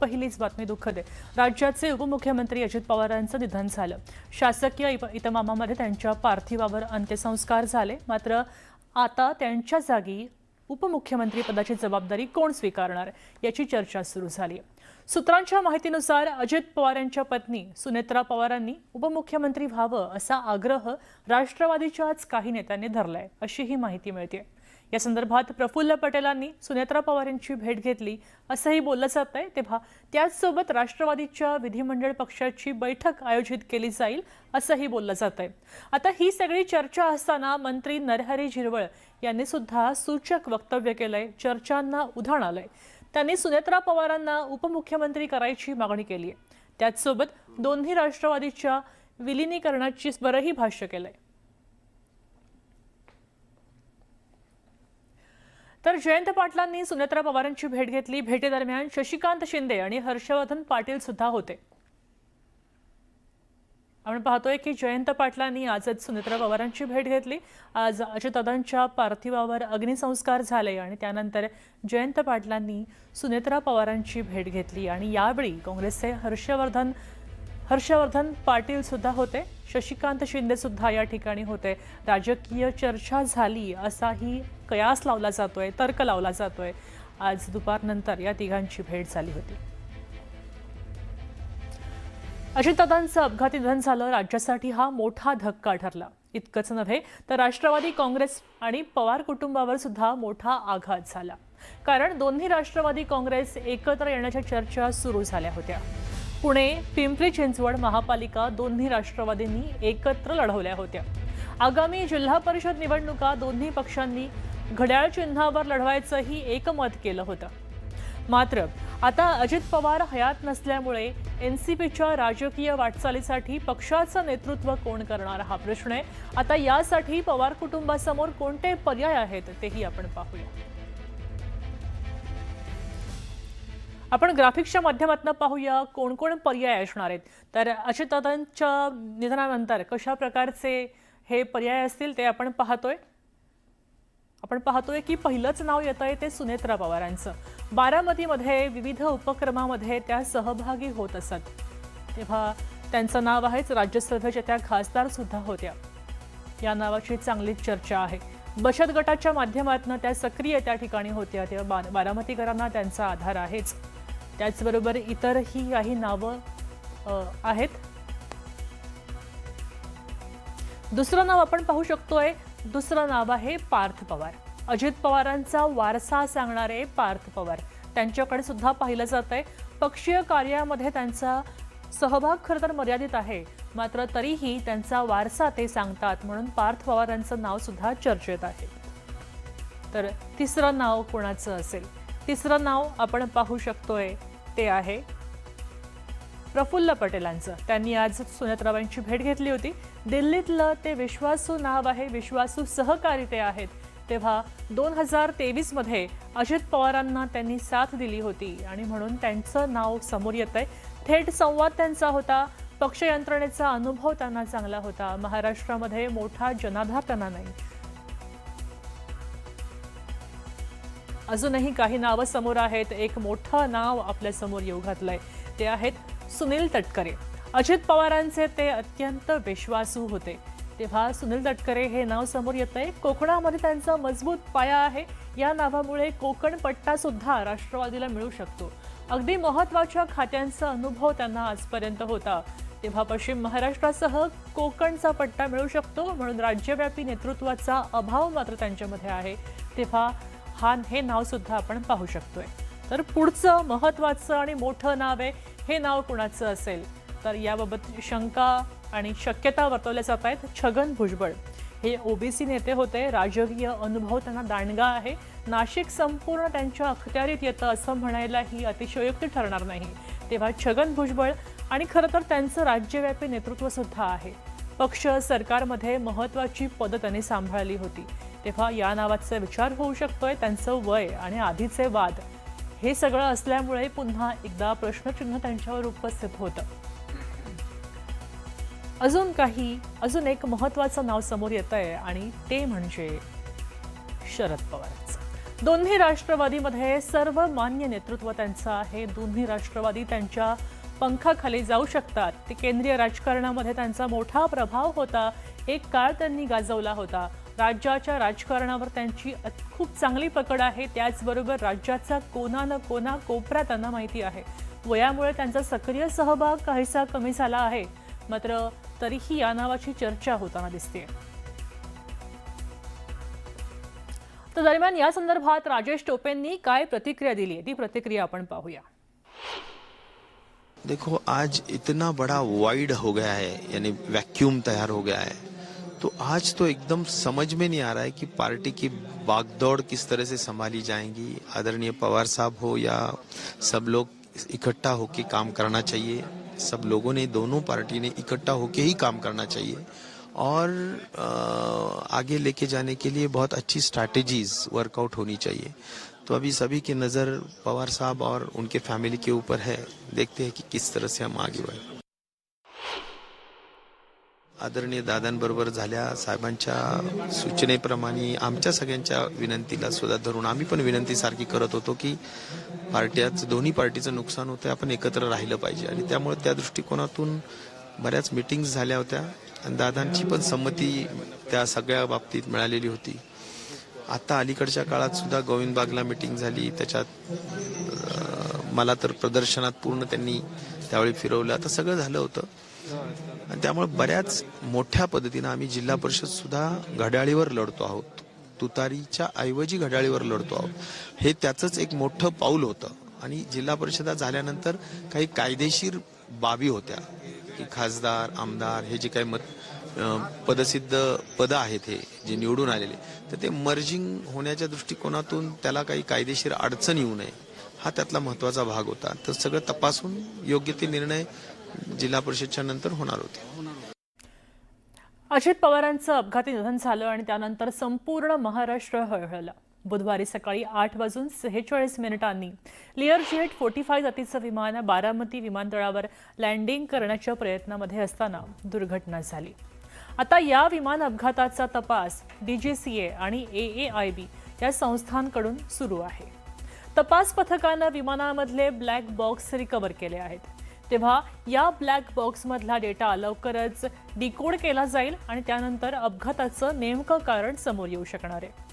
पहिलीच बातमी दुःखद आहे। राज्याचे उपमुख्यमंत्री अजित पवार यांचं निधन झालं। शासकीय इतमामामध्ये त्यांच्या पार्थिवावर अंत्यसंस्कार झाले। मात्र आता त्यांच्या जागी उपमुख्यमंत्री पदाची जबाबदारी कोण स्वीकारणार याची चर्चा सुरू झाली आहे। सूत्रांच्या माहितीनुसार अजित पवार यांच्या पत्नी सुनेत्रा पवारांनी उपमुख्यमंत्री व्हावं असा आग्रह राष्ट्रवादीच्याच काही नेत्यांनी धरलाय अशी ही माहिती मिळते। या संदर्भात प्रफुल्ल पटेलांनी सुनेत्रा पवार यांची भेट घेतली असंही बोललं जात आहे। तेव्हा त्याचसोबत राष्ट्रवादीच्या विधिमंडळ पक्षाची बैठक आयोजित केली जाईल असंही बोललं जात आहे। आता ही सगळी चर्चा असताना मंत्री नरहरी झिरवळ यांनी सुद्धा सूचक वक्तव्य केलंय। चर्चांना उधाण आलंय। त्यांनी सुनेत्रा पवारांना उपमुख्यमंत्री करायची मागणी केली आहे। त्याचसोबत दोन्ही राष्ट्रवादीच्या विलीनीकरणाची बरही भाष्य केलंय। तर जयंत पाटलांनी सुनेत्रा पवारांची भेट घेतली। भेटीदरम्यान शशिकांत शिंदे आणि हर्षवर्धन पाटील सुद्धा होते। आपण पाहतोय की जयंत पाटलांनी आजच सुनेत्रा पवारांची भेट घेतली। आज अजितदादांच्या पार्थिवावर अग्निसंस्कार झाले आणि त्यानंतर जयंत पाटलांनी सुनेत्रा पवारांची भेट घेतली आणि यावेळी काँग्रेसचे हर्षवर्धन पाटील सुद्धा होते। शशिकांत शिंदे सुद्धा या ठिकाणी होते। राजकीय चर्चा झाली असाही कयास लावला जातोय, तर्क लावला जातोय। आज दुपारनंतर या तिघांची भेट झाली होती। अजितदादांचं अपघाती निधन झालं। राज्यासाठी हा मोठा धक्का ठरला। इतकंच नव्हे तर राष्ट्रवादी काँग्रेस आणि पवार कुटुंबावर सुद्धा मोठा आघात झाला। कारण दोन्ही राष्ट्रवादी काँग्रेस एकत्र येण्याच्या चर्चा सुरू झाल्या होत्या। पुणे पिंपरी चिंचवड महापालिका दोन्ही राष्ट्रवादींनी एकत्र लढवल्या होत्या। आगामी जिल्हा परिषद निवडणुका दोन्ही पक्षांनी घड्याळ चिन्हावर लढवायचंही एकमत केलं होतं। मात्र आता अजित पवार हयात नसल्यामुळे एनसीपीच्या राजकीय वाटचालीसाठी पक्षाचं नेतृत्व कोण करणार हा प्रश्न आहे। आता यासाठी पवार कुटुंबासमोर कोणते पर्याय आहेत तेही आपण पाहूया। आपण ग्राफिक्सच्या माध्यमातून पाहूया कोण कोण पर्याय असणार आहेत। तर अजितदादांच्या निधनानंतर कशा प्रकारचे हे पर्याय असतील ते आपण पाहतोय की पहिलंच नाव येतंय ते सुनेत्रा पवारांचं। बारामतीमध्ये विविध उपक्रमामध्ये त्या सहभागी होत असत। तेव्हा त्यांचं नाव आहेच। राज्यसभेच्या त्या खासदार सुद्धा होत्या। या नावाची चांगलीच चर्चा आहे। बचत गटाच्या माध्यमातून त्या सक्रिय त्या ठिकाणी होत्या। तेव्हा बारामतीकरांना त्यांचा आधार आहेच। त्याचबरोबर इतरही काही नावं आहेत। दुसरं नाव आपण पाहू शकतोय। दुसरं नाव आहे पार्थ पवार। अजित पवारांचा वारसा सांगणारे पार्थ पवार त्यांच्याकडे सुद्धा पाहिलं जातंय। पक्षीय कार्यामध्ये त्यांचा सहभाग खरं तर मर्यादित आहे, मात्र तरीही त्यांचा वारसा ते सांगतात म्हणून पार्थ पवारांचं नाव सुद्धा चर्चेत आहे। तर तिसरं नाव कोणाचं असेल? तिसरं नाव आपण पाहू शकतोय ते आहे प्रफुल्ल पटेलांचं। त्यांनी आज सुनेत्राबाईंची भेट घेतली होती। दिल्लीतलं ते विश्वासू नाव आहे। विश्वासू सहकारी ते आहेत। तेव्हा 2023 मध्ये अजित पवारांना त्यांनी साथ दिली होती आणि म्हणून त्यांचं नाव समोर येतंय। थेट संवाद त्यांचा होता। पक्ष यंत्रणेचा अनुभव त्यांना चांगला होता। महाराष्ट्रामध्ये मोठा जनाधार त्यांना नाही। अजूनही काही नावं समोर आहेत। एक मोठं नाव आपल्या समोर येऊ घातलंय ते आहेत सुनील तटकरे। अजित पवारांचे ते अत्यंत विश्वासू होते। तेव्हा सुनील तटकरे हे नाव समोर येतंय। कोकणामध्ये त्यांचा मजबूत पाया आहे। या नावामुळे कोकण पट्टा सुद्धा राष्ट्रवादीला मिळू शकतो। अगदी महत्त्वाच्या खात्यांचा अनुभव त्यांना आजपर्यंत होता। तेव्हा पश्चिम महाराष्ट्रासह कोकणचा पट्टा मिळू शकतो म्हणून राज्यव्यापी नेतृत्वाचा अभाव मात्र त्यांच्यामध्ये आहे। तेव्हा हे नाव सुद्धा आपण पाहू शकतोय। तर पुढचं महत्त्वाचं आणि मोठं नाव आहे। हे नाव कुणाचं असेल तर याबाबत शंका आणि शक्यता वर्तवल्या जात आहेत। छगन भुजबळ हे ओबीसी नेते होते। राजकीय अनुभव त्यांना दांडगा आहे। नाशिक संपूर्ण त्यांच्या अखत्यारीत येतं असं म्हणायलाही अतिशयोक्ती ठरणार नाही। तेव्हा छगन भुजबळ आणि खरं तर त्यांचं राज्यव्यापी नेतृत्व सुद्धा आहे। पक्ष सरकारमध्ये महत्त्वाची पदं त्यांनी सांभाळली होती। तेव्हा या नावाचा विचार होऊ शकतोय। त्यांचं वय आणि आधीचे वाद हे सगळं असल्यामुळे पुन्हा एकदा प्रश्नचिन्ह त्यांच्यावर उपस्थित होतं। अजून एक महत्त्वाचं नाव समोर येतंय आणि ते म्हणजे शरद पवारांचं। दोन्ही राष्ट्रवादीमध्ये सर्व मान्य नेतृत्व त्यांचं आहे. दोन्ही राष्ट्रवादी त्यांच्या पंखाखाली जाऊ शकतात. ते केंद्रीय राजकारणामध्ये त्यांचा मोठा प्रभाव होता. एक काळ त्यांनी गाजवला होता. राज्याच्या राजकारणावर त्यांची खूप चांगली पकड आहे. त्याचबरोबर राज्याचा कोना न कोना कोपरा त्यांना माहिती आहे. वयामुळे त्यांचा सक्रिय सहभाग काहीसा कमी झाला आहे, मात्र तरीही या नावाची चर्चा होताना दिसते. तर दरम्यान या संदर्भात राजेश टोपेंनी काय प्रतिक्रिया दिली आहे ती प्रतिक्रिया आपण पाहूया. देखो, आज इतना बड़ा वाइड हो गया है, यानी वैक्यूम तैयार हो गया है, तो आज तो एकदम समझ में नहीं आ रहा है कि पार्टी की बागदौड़ किस तरह से संभाली जाएंगी. आदरणीय पवार साहब हो या सब लोग इकट्ठा होके काम करना चाहिए. सब लोगों ने, दोनों पार्टी ने इकट्ठा होके ही काम करना चाहिए और आगे लेके जाने के लिए बहुत अच्छी स्ट्रैटेजीज वर्कआउट होनी चाहिए. तो अभी सभी की नज़र पवार साहब और उनके फैमिली के ऊपर है. देखते हैं कि किस तरह से हम आगे बढ़े. आदरणीय दादांबरोबर झाल्या साहेबांच्या सूचनेप्रमाणे आमच्या सगळ्यांच्या विनंतीला सुद्धा धरून आम्ही पण विनंती सारखी करत होतो की दोन्ही पार्टीचं नुकसान होतं, आपण एकत्र राहिलं पाहिजे. आणि त्यामुळे त्या दृष्टिकोनातून बऱ्याच मीटिंग्स झाल्या होत्या आणि दादांची पण संमती त्या सगळ्या बाबतीत मिळालेली होती. आता अलीकडच्या काळात सुद्धा गोविंदबागला मीटिंग झाली. त्याच्यात मला तर प्रदर्शनात पूर्ण त्यांनी त्यावेळी फिरवलं. आता सगळं झालं होतं आणि त्यामुळे बऱ्याच मोठ्या पद्धतीनं आम्ही जिल्हा परिषद सुद्धा घड्याळीवर लढतो आहोत. तुतारीच्या ऐवजी घड्याळीवर लढतो आहोत. हे त्याचंच एक मोठं पाऊल होतं. आणि जिल्हा परिषदा झाल्यानंतर काही कायदेशीर बाबी होत्या की खासदार, आमदार हे जे काही पदसिद्ध पदं आहेत, हे जे निवडून आलेले, तर ते मर्जिंग होण्याच्या दृष्टिकोनातून त्याला काही कायदेशीर अडचण येऊ नये, हा त्यातला महत्वाचा भाग होता. तर सगळं तपासून योग्य ते निर्णय जिल्हा परिषदच्या नंतर होणार होते. अजित पवारांचं अपघाती निधन झालं आणि त्यानंतर संपूर्ण महाराष्ट्र हळहळला. बुधवारी सकाळी 8:46 लिअरजेट 45 जातीचं विमान बारामती विमानतळावर लँडिंग करण्याच्या प्रयत्नामध्ये असताना दुर्घटना झाली. आता या विमान अपघाताचा तपास DGCA आणि AAIB या संस्थांकडून सुरू आहे. तपास पथकानं विमानामधले ब्लॅक बॉक्स रिकव्हर केले आहेत. तेव्हा या ब्लॅक बॉक्समधला डेटा लवकरच डिकोड केला जाईल आणि त्यानंतर अपघाताचं नेमकं कारण समोर येऊ शकणार आहे.